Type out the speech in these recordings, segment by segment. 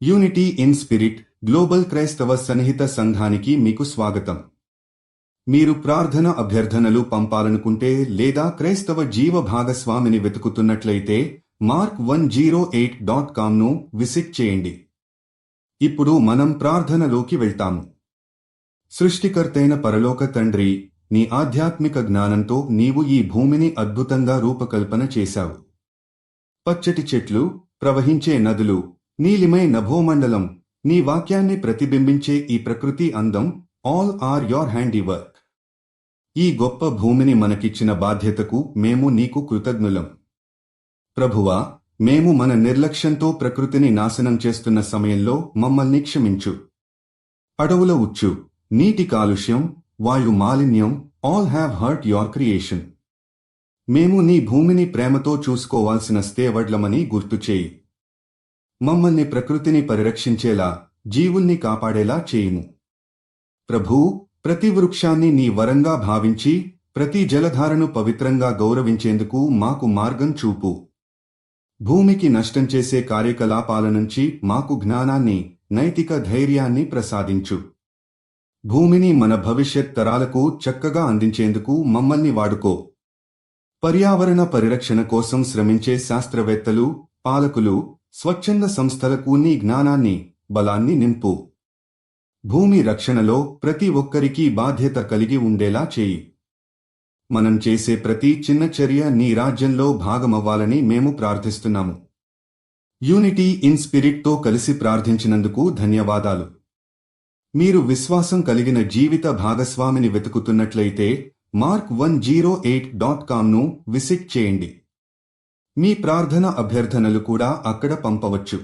Unity in spirit global క్రైస్తవ సన్నిహిత సంఘానికి మీకు స్వాగతం. మీరు ప్రార్థన అభ్యర్థనలు పంపాలనుకుంటే లేదా క్రైస్తవ జీవ భాగస్వామిని వెతుకుతున్నట్లయితే mark108.comను విజిట్ చేయండి. ఇప్పుడు మనం ప్రార్థనలోకి వెళ్తాము. సృష్టికర్తైన పరలోక తండ్రి, నీ ఆధ్యాత్మిక జ్ఞానంతో నీవు ఈ భూమిని అద్భుతంగా రూపకల్పన చేశావు. పచ్చటి చెట్లు, ప్రవహించే నదులు, నీలిమై నభోమండలం, నీ వాక్యాన్ని ప్రతిబింబించే ఈ ప్రకృతి అందం, ఆల్ ఆర్ యోర్ హ్యాండీవర్క్. ఈ గొప్ప భూమిని మనకిచ్చిన బాధ్యతకు మేము నీకు కృతజ్ఞులం. ప్రభువా, మేము మన నిర్లక్ష్యంతో ప్రకృతిని నాశనం చేస్తున్న సమయంలో మమ్మల్ని క్షమించు. అడవుల ఉచ్చు, నీటి కాలుష్యం, వాయు మాలిన్యం, all have hurt your creation. మేము నీ భూమిని ప్రేమతో చూసుకోవాల్సిన స్టేవర్డ్లమని గుర్తుచేయి. మమ్మల్ని ప్రకృతిని పరిరక్షించేలా, జీవుల్ని కాపాడేలా చేయుము. ప్రభూ, ప్రతి వృక్షాన్ని నీ వరంగా భావించి ప్రతి జలధారను పవిత్రంగా గౌరవించేందుకు మాకు మార్గం చూపు. భూమికి నష్టం చేసే కార్యకలాపాల నుంచి మాకు జ్ఞానాన్ని, నైతిక ధైర్యాన్ని ప్రసాదించు. భూమిని మన భవిష్యత్ తరాలకు చక్కగా అందించేందుకు మమ్మల్ని వాడుకో. పర్యావరణ పరిరక్షణ కోసం శ్రమించే శాస్త్రవేత్తలు, పాలకులు, స్వచ్ఛంద సంస్థలకు నీ జ్ఞానాన్ని, బలాన్ని నింపు. భూమి రక్షణలో ప్రతి ఒక్కరికీ బాధ్యత కలిగి ఉండేలా చేయి. మనం చేసే ప్రతి చిన్న చర్య నీ రాజ్యంలో భాగమవ్వాలని మేము ప్రార్థిస్తున్నాము. యూనిటీ ఇన్ స్పిరిట్తో కలిసి ప్రార్థించినందుకు ధన్యవాదాలు. మీరు విశ్వాసం కలిగిన జీవిత భాగస్వామిని వెతుకుతున్నట్లయితే mark108.comను విజిట్ చేయండి. మీ ప్రార్థన అభ్యర్థనలు కూడా అక్కడ పంపవచ్చు.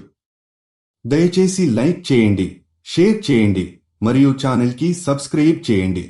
దయచేసి లైక్ చేయండి, షేర్ చేయండి మరియు ఛానల్కి సబ్స్క్రైబ్ చేయండి.